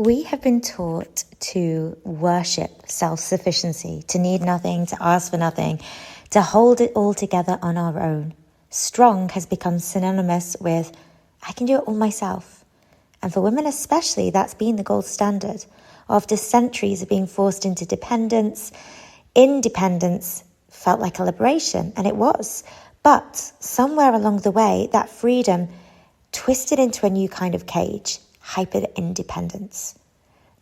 We have been taught to worship self-sufficiency, to need nothing, to ask for nothing, to hold it all together on our own. Strong has become synonymous with, I can do it all myself. And for women especially, that's been the gold standard. After centuries of being forced into dependence, independence felt like a liberation, and it was. But somewhere along the way, that freedom twisted into a new kind of cage. Hyper-independence.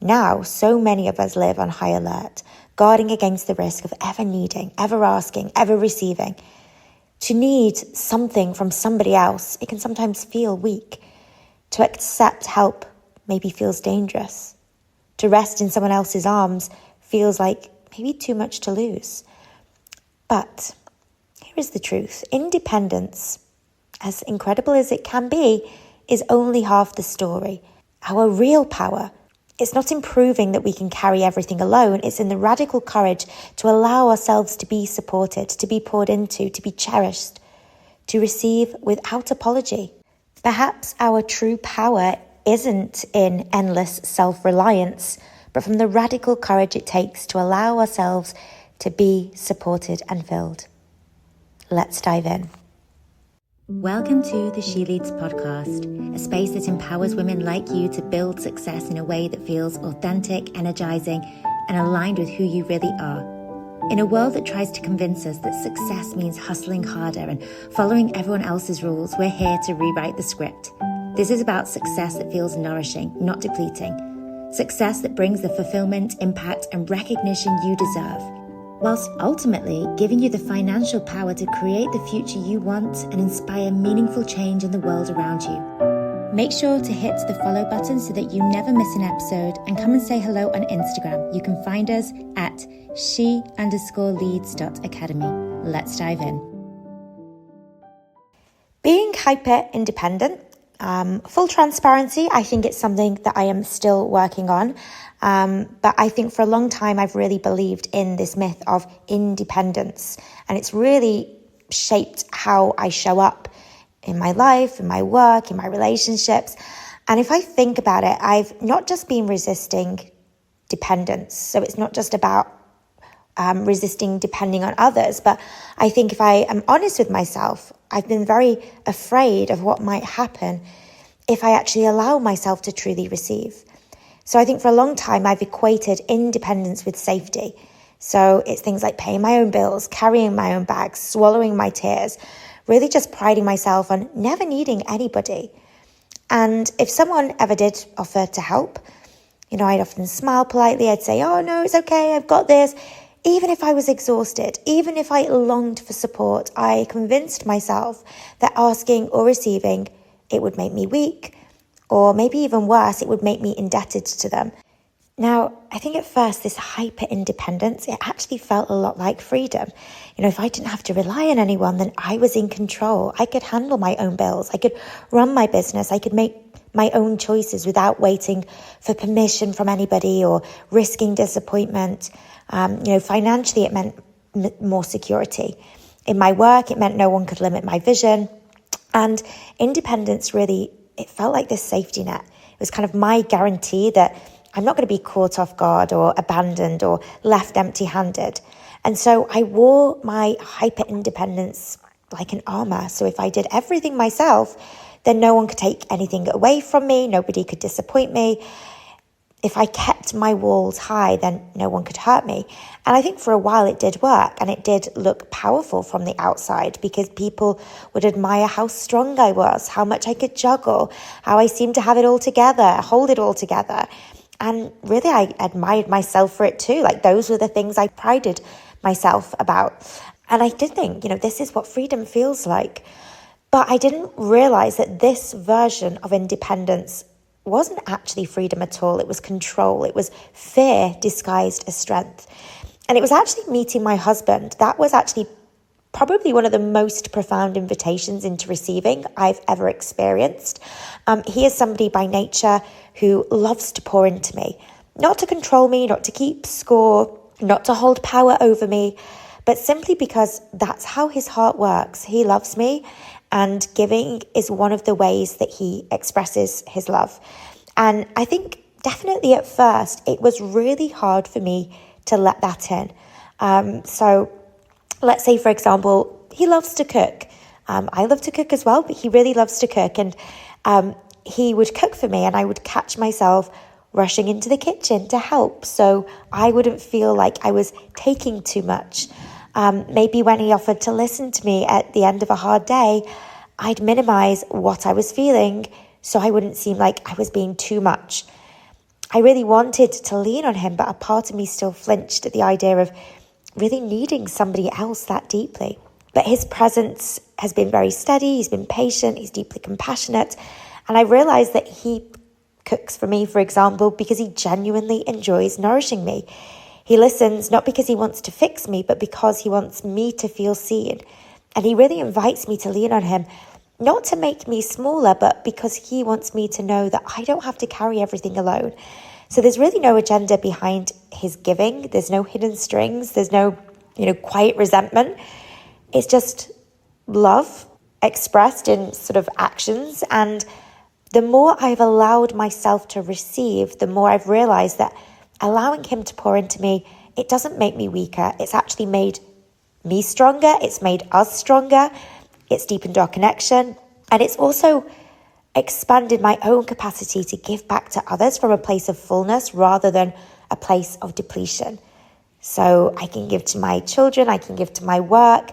Now, so many of us live on high alert, guarding against the risk of ever needing, ever asking, ever receiving. To need something from somebody else, it can sometimes feel weak. To accept help maybe feels dangerous. To rest in someone else's arms feels like maybe too much to lose. But here is the truth. Independence, as incredible as it can be, is only half the story. Our real power, it's not in proving that we can carry everything alone. It's in the radical courage to allow ourselves to be supported, to be poured into, to be cherished, to receive without apology. Perhaps our true power isn't in endless self-reliance, but from the radical courage it takes to allow ourselves to be supported and filled. Let's dive in. Welcome to the She Leads podcast, a space that empowers women like you to build success in a way that feels authentic, energizing, and aligned with who you really are. In a world that tries to convince us that success means hustling harder and following everyone else's rules, we're here to rewrite the script. This is about success that feels nourishing, not depleting. Success that brings the fulfillment, impact, and recognition you deserve, whilst ultimately giving you the financial power to create the future you want and inspire meaningful change in the world around you. Make sure to hit the follow button so that you never miss an episode, and come and say hello on Instagram. You can find us at she_leads.academy. Let's dive in. Being hyper-independent, full transparency, I think it's something that I am still working on. But I think for a long time, I've really believed in this myth of independence. And it's really shaped how I show up in my life, in my work, in my relationships. And if I think about it, I've not just been resisting dependence. So it's not just about resisting depending on others. But I think if I am honest with myself, I've been very afraid of what might happen if I actually allow myself to truly receive. So I think for a long time, I've equated independence with safety. So it's things like paying my own bills, carrying my own bags, swallowing my tears, really just priding myself on never needing anybody. And if someone ever did offer to help, I'd often smile politely. I'd say, oh, no, it's okay. I've got this. Even if I was exhausted, even if I longed for support, I convinced myself that asking or receiving, it would make me weak. Or maybe even worse, it would make me indebted to them. Now, I think at first this hyper-independence, it actually felt a lot like freedom. If I didn't have to rely on anyone, then I was in control. I could handle my own bills. I could run my business. I could make my own choices without waiting for permission from anybody or risking disappointment. Financially, it meant more security. In my work, it meant no one could limit my vision. And independence really, it felt like this safety net. It was kind of my guarantee that I'm not going to be caught off guard or abandoned or left empty-handed. And so I wore my hyper-independence like an armor. So if I did everything myself, then no one could take anything away from me. Nobody could disappoint me. If I kept my walls high, then no one could hurt me. And I think for a while it did work, and it did look powerful from the outside because people would admire how strong I was, how much I could juggle, how I seemed to have it all together, hold it all together. And really, I admired myself for it too. Like, those were the things I prided myself about. And I did think, this is what freedom feels like. But I didn't realize that this version of independence wasn't actually freedom at all. It was control. It was fear disguised as strength. And it was actually meeting my husband. That was actually probably one of the most profound invitations into receiving I've ever experienced. He is somebody by nature who loves to pour into me, not to control me, not to keep score, not to hold power over me, but simply because that's how his heart works. He loves me, and giving is one of the ways that he expresses his love. And I think definitely at first, it was really hard for me to let that in. So let's say, for example, he loves to cook. I love to cook as well, but he really loves to cook. And he would cook for me, and I would catch myself rushing into the kitchen to help, so I wouldn't feel like I was taking too much. Maybe when he offered to listen to me at the end of a hard day, I'd minimize what I was feeling so I wouldn't seem like I was being too much. I really wanted to lean on him, but a part of me still flinched at the idea of really needing somebody else that deeply. But his presence has been very steady, he's been patient, he's deeply compassionate, and I realized that he cooks for me, for example, because he genuinely enjoys nourishing me. He listens not because he wants to fix me, but because he wants me to feel seen. And he really invites me to lean on him, not to make me smaller, but because he wants me to know that I don't have to carry everything alone. So there's really no agenda behind his giving. There's no hidden strings. There's no, quiet resentment. It's just love expressed in sort of actions. And the more I've allowed myself to receive, the more I've realized that allowing him to pour into me, it doesn't make me weaker. It's actually made me stronger. It's made us stronger. It's deepened our connection. And it's also expanded my own capacity to give back to others from a place of fullness rather than a place of depletion. So I can give to my children, I can give to my work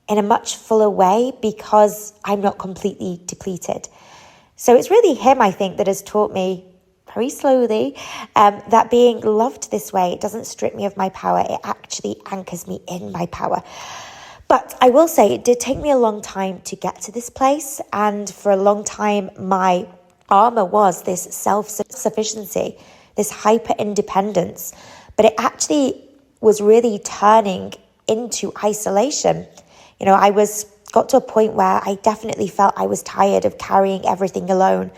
in a much fuller way because I'm not completely depleted. So it's really him, I think, that has taught me very slowly that being loved this way, it doesn't strip me of my power. It actually anchors me in my power. But I will say it did take me a long time to get to this place. And for a long time, my armor was this self-sufficiency, this hyper-independence. But it actually was really turning into isolation. I got to a point where I definitely felt I was tired of carrying everything alone.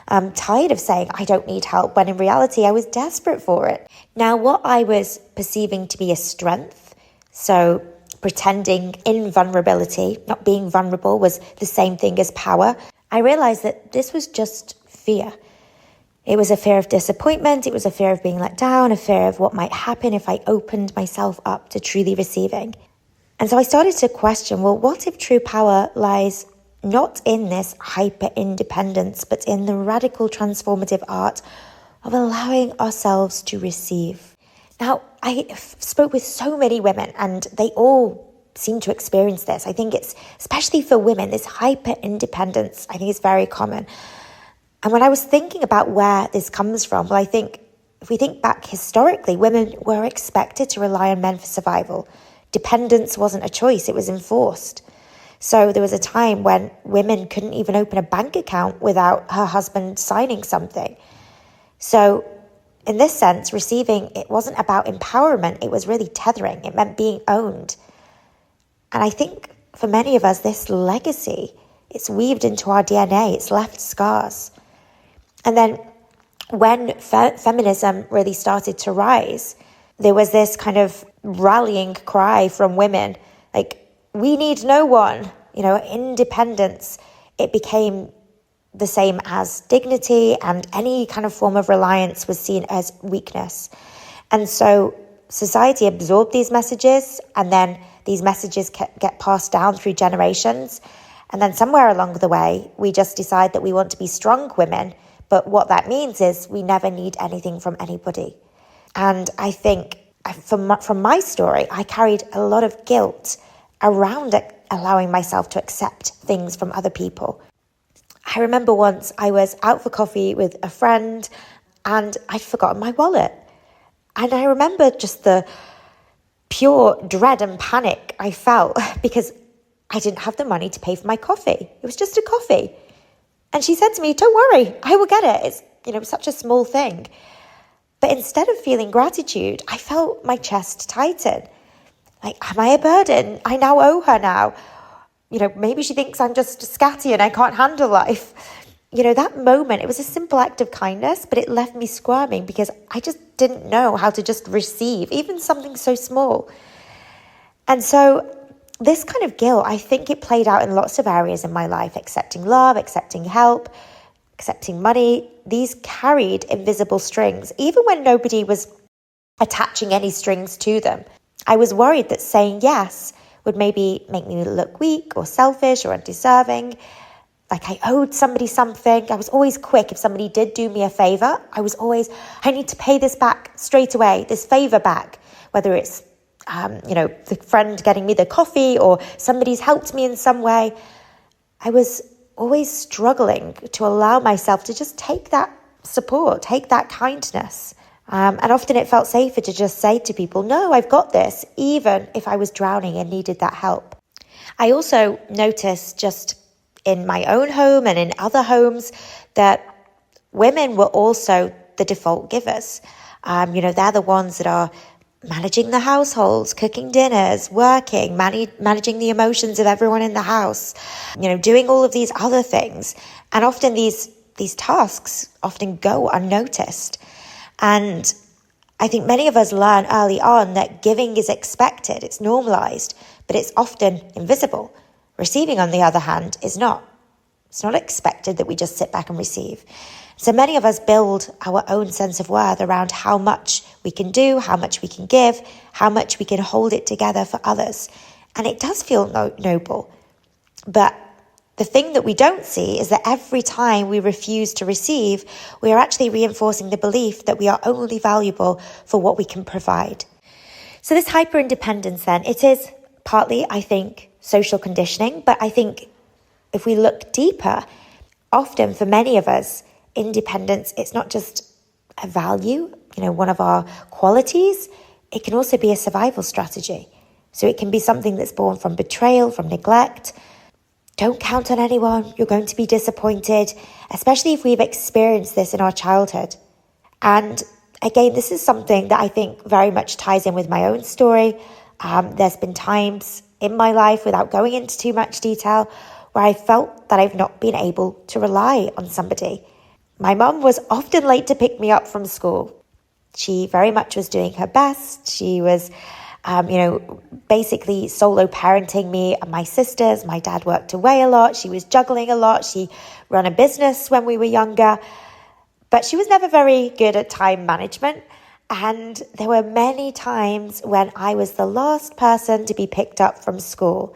I'm tired of saying I don't need help, when in reality I was desperate for it. Now, what I was perceiving to be a strength, so pretending invulnerability, not being vulnerable, was the same thing as power, I realized that this was just fear. It was a fear of disappointment, it was a fear of being let down, a fear of what might happen if I opened myself up to truly receiving. And so I started to question, well, what if true power lies not in this hyper-independence, but in the radical transformative art of allowing ourselves to receive? Now, I spoke with so many women and they all seem to experience this. I think it's, especially for women, this hyper-independence, I think is very common. And when I was thinking about where this comes from, well, I think if we think back historically, women were expected to rely on men for survival. Dependence wasn't a choice, it was enforced. So there was a time when women couldn't even open a bank account without her husband signing something. So in this sense, receiving, it wasn't about empowerment, it was really tethering. It meant being owned. And I think for many of us, this legacy, it's weaved into our DNA, it's left scars. And then when feminism really started to rise, there was this kind of rallying cry from women, like, we need no one, independence. It became the same as dignity, and any kind of form of reliance was seen as weakness. And so society absorbed these messages, and then these messages get passed down through generations. And then somewhere along the way, we just decide that we want to be strong women. But what that means is we never need anything from anybody. And I think from my story, I carried a lot of guilt around allowing myself to accept things from other people. I remember once I was out for coffee with a friend and I'd forgotten my wallet. And I remember just the pure dread and panic I felt because I didn't have the money to pay for my coffee. It was just a coffee. And she said to me, "Don't worry, I will get it. It's such a small thing." But instead of feeling gratitude, I felt my chest tighten. Like, am I a burden? I now owe her now. Maybe she thinks I'm just scatty and I can't handle life. That moment, it was a simple act of kindness, but it left me squirming because I just didn't know how to just receive, even something so small. And so this kind of guilt, I think it played out in lots of areas in my life, accepting love, accepting help, accepting money, these carried invisible strings, even when nobody was attaching any strings to them. I was worried that saying yes would maybe make me look weak or selfish or undeserving, like I owed somebody something. I was always quick. If somebody did do me a favor, I need to pay this back straight away, this favor back, whether it's, the friend getting me the coffee or somebody's helped me in some way. I was always struggling to allow myself to just take that support, take that kindness. And often it felt safer to just say to people, no, I've got this, even if I was drowning and needed that help. I also noticed just in my own home and in other homes that women were also the default givers. They're the ones that are managing the households, cooking dinners, working, managing the emotions of everyone in the house, doing all of these other things. And often these tasks often go unnoticed. And I think many of us learn early on that giving is expected, it's normalized, but it's often invisible. Receiving, on the other hand, is not. It's not expected that we just sit back and receive. So many of us build our own sense of worth around how much we can do, how much we can give, how much we can hold it together for others. And it does feel noble. But the thing that we don't see is that every time we refuse to receive, we are actually reinforcing the belief that we are only valuable for what we can provide. So this hyper-independence then, it is partly, I think, social conditioning, but I think if we look deeper, often for many of us, independence, it's not just a value, one of our qualities, it can also be a survival strategy. So it can be something that's born from betrayal, from neglect. Don't count on anyone, you're going to be disappointed, especially if we've experienced this in our childhood. And again, this is something that I think very much ties in with my own story. There's been times in my life, without going into too much detail, where I felt that I've not been able to rely on somebody. My mum was often late to pick me up from school. She very much was doing her best. She was, basically solo parenting me and my sisters. My dad worked away a lot. She was juggling a lot. She ran a business when we were younger, but she was never very good at time management. And there were many times when I was the last person to be picked up from school.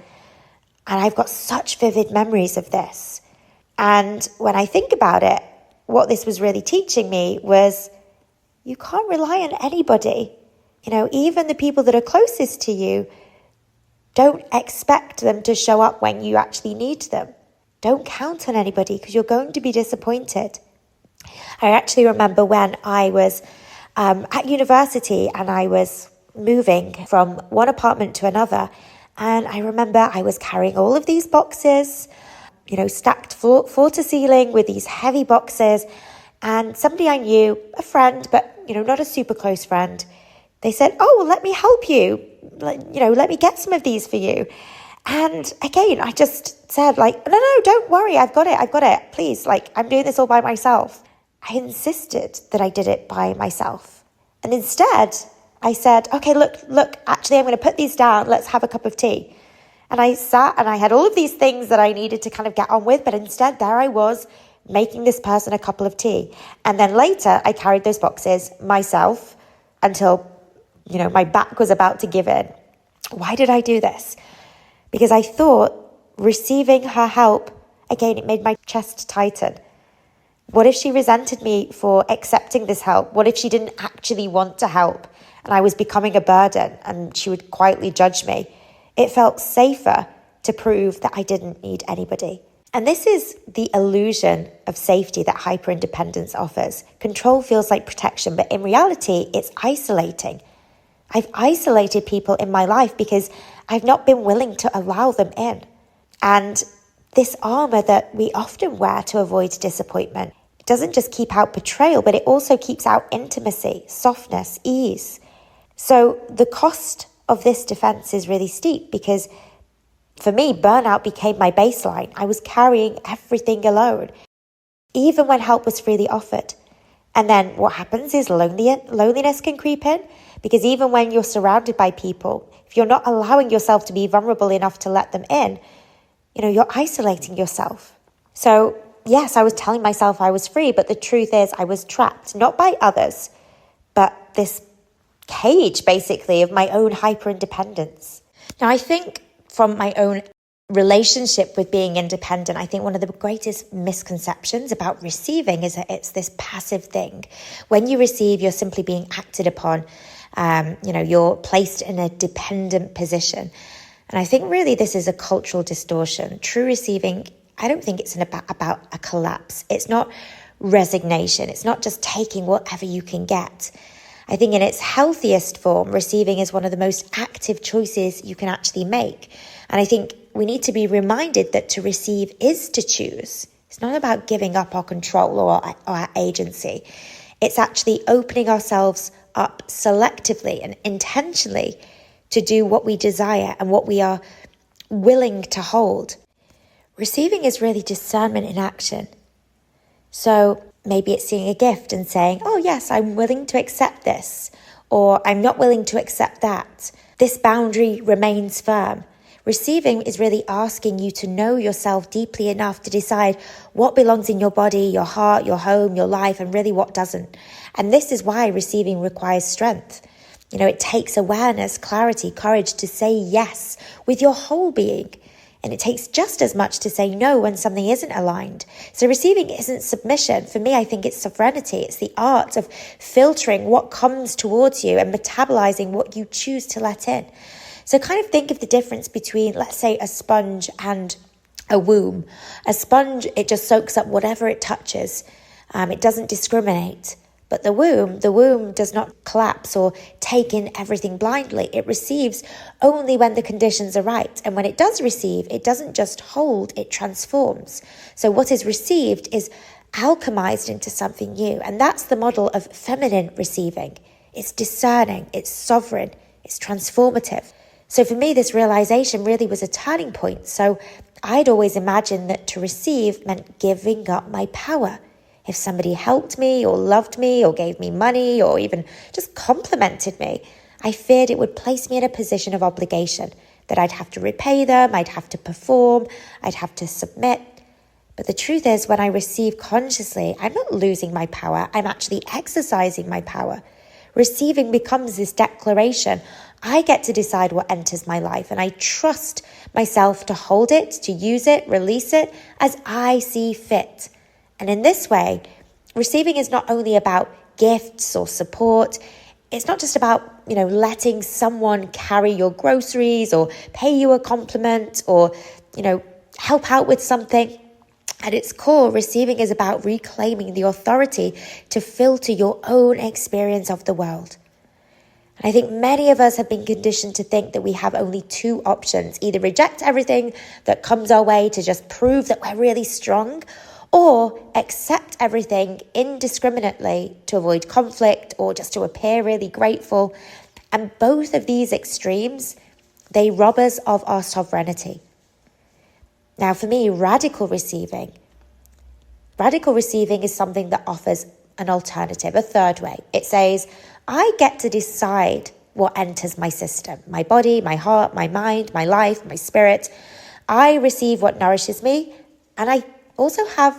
And I've got such vivid memories of this. And when I think about it, what this was really teaching me was you can't rely on anybody. Even the people that are closest to you, don't expect them to show up when you actually need them. Don't count on anybody because you're going to be disappointed. I actually remember when I was at university and I was moving from one apartment to another. And I remember I was carrying all of these boxes, stacked floor to ceiling with these heavy boxes. And somebody I knew, a friend, but, not a super close friend, they said, oh, well, let me help you. Let me get some of these for you. And again, I just said no, don't worry. I've got it. Please, I'm doing this all by myself. I insisted that I did it by myself. And instead, I said, okay, look, actually, I'm going to put these down. Let's have a cup of tea. And I sat and I had all of these things that I needed to kind of get on with. But instead, there I was making this person a cup of tea. And then later, I carried those boxes myself until, my back was about to give in. Why did I do this? Because I thought receiving her help, again, it made my chest tighten. What if she resented me for accepting this help? What if she didn't actually want to help and I was becoming a burden and she would quietly judge me? It felt safer to prove that I didn't need anybody. And this is the illusion of safety that hyper-independence offers. Control feels like protection, but in reality, it's isolating. I've isolated people in my life because I've not been willing to allow them in. And this armor that we often wear to avoid disappointment, it doesn't just keep out betrayal, but it also keeps out intimacy, softness, ease. So the cost of this defense is really steep because for me, burnout became my baseline. I was carrying everything alone, even when help was freely offered. And then what happens is loneliness can creep in because even when you're surrounded by people, if you're not allowing yourself to be vulnerable enough to let them in, you're isolating yourself. So, yes, I was telling myself I was free, but the truth is I was trapped, not by others, but this cage, basically, of my own hyper-independence. Now, I think from my own relationship with being independent, I think one of the greatest misconceptions about receiving is that it's this passive thing. When you receive, you're simply being acted upon. You're placed in a dependent position. And I think really this is a cultural distortion. True receiving, I don't think it's about a collapse. It's not resignation. It's not just taking whatever you can get. I think in its healthiest form, receiving is one of the most active choices you can actually make. And I think we need to be reminded that to receive is to choose. It's not about giving up our control or our agency. It's actually opening ourselves up selectively and intentionally to do what we desire and what we are willing to hold. Receiving is really discernment in action. So maybe it's seeing a gift and saying, oh yes, I'm willing to accept this, or I'm not willing to accept that. This boundary remains firm. Receiving is really asking you to know yourself deeply enough to decide what belongs in your body, your heart, your home, your life, and really what doesn't. And this is why receiving requires strength. It takes awareness, clarity, courage to say yes with your whole being. And it takes just as much to say no when something isn't aligned. So receiving isn't submission. For me, I think it's sovereignty. It's the art of filtering what comes towards you and metabolizing what you choose to let in. So kind of think of the difference between, let's say, a sponge and a womb. A sponge, it just soaks up whatever it touches. It doesn't discriminate. But the womb does not collapse or take in everything blindly. It receives only when the conditions are right. And when it does receive, it doesn't just hold, it transforms. So what is received is alchemized into something new. And that's the model of feminine receiving. It's discerning, it's sovereign, it's transformative. So for me, this realization really was a turning point. So I'd always imagined that to receive meant giving up my power. If somebody helped me or loved me or gave me money or even just complimented me, I feared it would place me in a position of obligation, that I'd have to repay them, I'd have to perform, I'd have to submit. But the truth is, when I receive consciously, I'm not losing my power, I'm actually exercising my power. Receiving becomes this declaration. I get to decide what enters my life, and I trust myself to hold it, to use it, release it as I see fit. And in this way, receiving is not only about gifts or support. It's not just about, letting someone carry your groceries or pay you a compliment or, help out with something. At its core, receiving is about reclaiming the authority to filter your own experience of the world. And I think many of us have been conditioned to think that we have only two options: either reject everything that comes our way to just prove that we're really strong, or accept everything indiscriminately to avoid conflict or just to appear really grateful. And both of these extremes, they rob us of our sovereignty. Now, for me, radical receiving is something that offers an alternative, a third way. It says, I get to decide what enters my system, my body, my heart, my mind, my life, my spirit. I receive what nourishes me, and I also have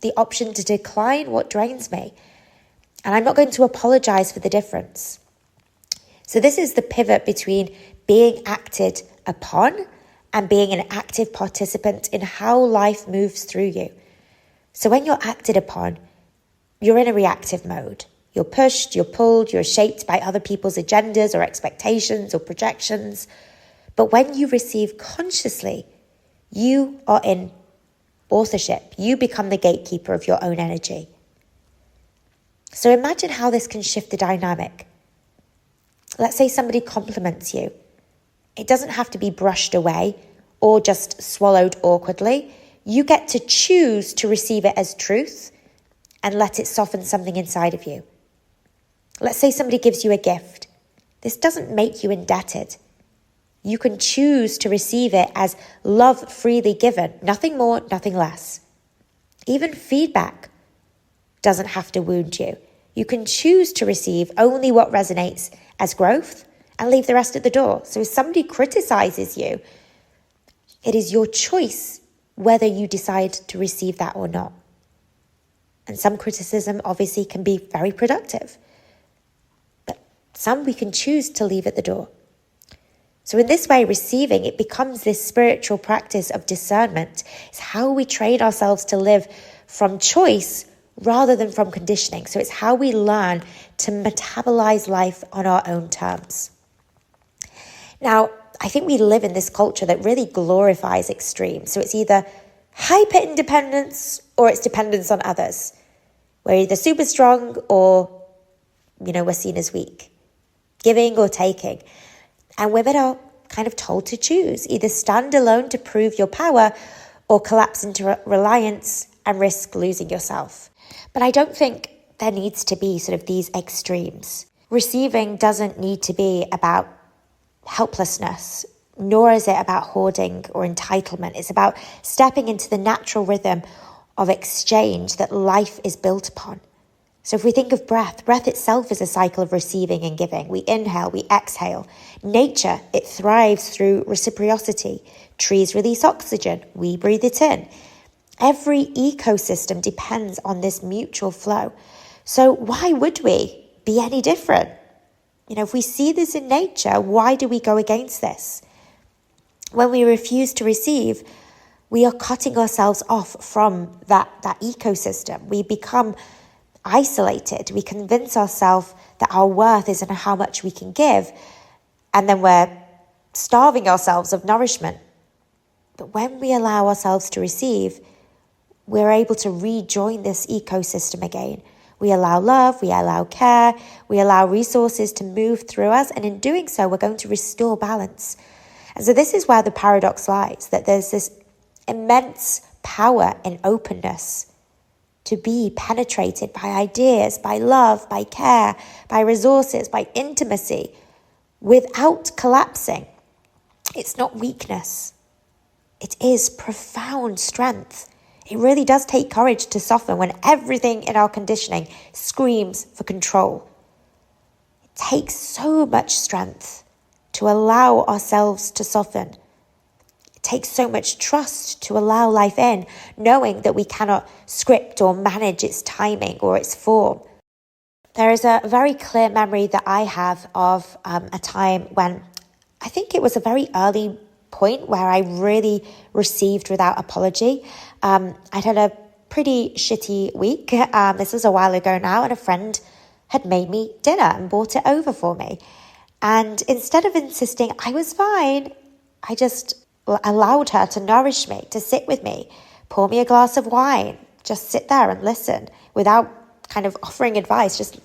the option to decline what drains me. And I'm not going to apologize for the difference. So this is the pivot between being acted upon and being an active participant in how life moves through you. So when you're acted upon, you're in a reactive mode. You're pushed, you're pulled, you're shaped by other people's agendas or expectations or projections. But when you receive consciously, you are in authorship. You become the gatekeeper of your own energy. So imagine how this can shift the dynamic. Let's say somebody compliments you. It doesn't have to be brushed away or just swallowed awkwardly. You get to choose to receive it as truth and let it soften something inside of you. Let's say somebody gives you a gift. This doesn't make you indebted. You can choose to receive it as love freely given, nothing more, nothing less. Even feedback doesn't have to wound you. You can choose to receive only what resonates as growth and leave the rest at the door. So if somebody criticizes you, it is your choice whether you decide to receive that or not. And some criticism obviously can be very productive, but some we can choose to leave at the door. So in this way, receiving, it becomes this spiritual practice of discernment. It's how we train ourselves to live from choice rather than from conditioning. So it's how we learn to metabolize life on our own terms. Now, I think we live in this culture that really glorifies extremes. So it's either hyper-independence or it's dependence on others. We're either super strong or, we're seen as weak. Giving or taking. And women are kind of told to choose. Either stand alone to prove your power or collapse into reliance and risk losing yourself. But I don't think there needs to be sort of these extremes. Receiving doesn't need to be about helplessness, nor is it about hoarding or entitlement. It's about stepping into the natural rhythm of exchange that life is built upon. So if we think of breath itself is a cycle of receiving and giving. We inhale, we exhale. Nature, it thrives through reciprocity. Trees release oxygen, we breathe it in. Every ecosystem depends on this mutual flow. So why would we be any different? If we see this in nature, why do we go against this? When we refuse to receive, we are cutting ourselves off from that ecosystem. We become isolated. We convince ourselves that our worth is in how much we can give, and then we're starving ourselves of nourishment. But when we allow ourselves to receive, we're able to rejoin this ecosystem again. We allow love, we allow care, we allow resources to move through us, and in doing so, we're going to restore balance. And so this is where the paradox lies, that there's this immense power in openness to be penetrated by ideas, by love, by care, by resources, by intimacy, without collapsing. It's not weakness. It is profound strength. It really does take courage to soften when everything in our conditioning screams for control. It takes so much strength to allow ourselves to soften. It takes so much trust to allow life in, knowing that we cannot script or manage its timing or its form. There is a very clear memory that I have of a time when I think it was a very early point where I really received without apology. I'd had a pretty shitty week. This was a while ago now, and a friend had made me dinner and brought it over for me. And instead of insisting I was fine, I just allowed her to nourish me, to sit with me, pour me a glass of wine, just sit there and listen without kind of offering advice, just,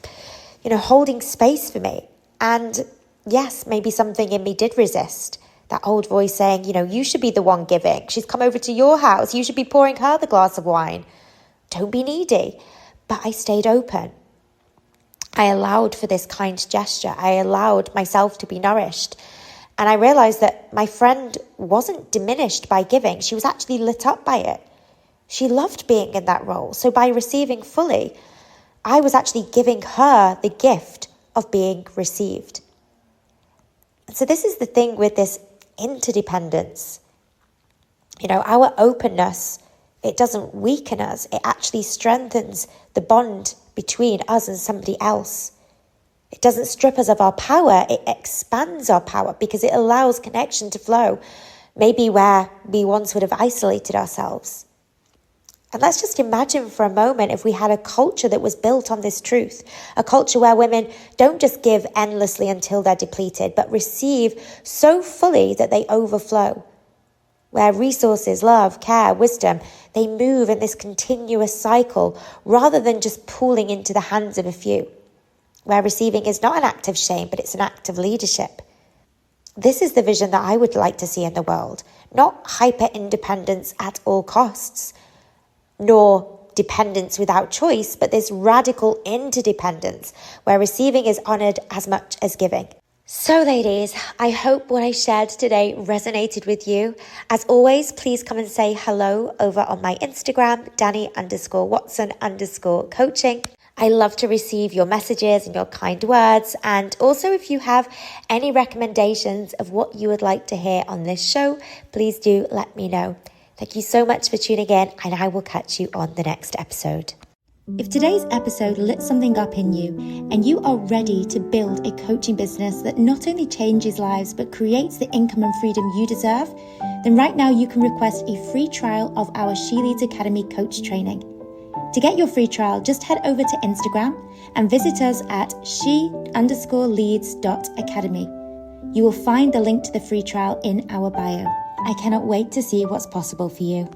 holding space for me. And yes, maybe something in me did resist. That old voice saying, you should be the one giving. She's come over to your house. You should be pouring her the glass of wine. Don't be needy. But I stayed open. I allowed for this kind gesture. I allowed myself to be nourished. And I realized that my friend wasn't diminished by giving. She was actually lit up by it. She loved being in that role. So by receiving fully, I was actually giving her the gift of being received. So this is the thing with this interdependence. Our openness, it doesn't weaken us. It actually strengthens the bond between us and somebody else. It doesn't strip us of our power. It expands our power because it allows connection to flow, maybe where we once would have isolated ourselves. And let's just imagine for a moment if we had a culture that was built on this truth, a culture where women don't just give endlessly until they're depleted, but receive so fully that they overflow, where resources, love, care, wisdom, they move in this continuous cycle rather than just pooling into the hands of a few, where receiving is not an act of shame, but it's an act of leadership. This is the vision that I would like to see in the world, not hyper-independence at all costs, nor dependence without choice, but this radical interdependence where receiving is honored as much as giving. So ladies, I hope what I shared today resonated with you. As always, please come and say hello over on my Instagram, Dani_Watson_coaching. I love to receive your messages and your kind words. And also if you have any recommendations of what you would like to hear on this show, please do let me know. Thank you so much for tuning in, and I will catch you on the next episode. If today's episode lit something up in you and you are ready to build a coaching business that not only changes lives but creates the income and freedom you deserve, then right now you can request a free trial of our She Leads Academy coach training. To get your free trial, just head over to Instagram and visit us at she_leads.academy. You will find the link to the free trial in our bio. I cannot wait to see what's possible for you.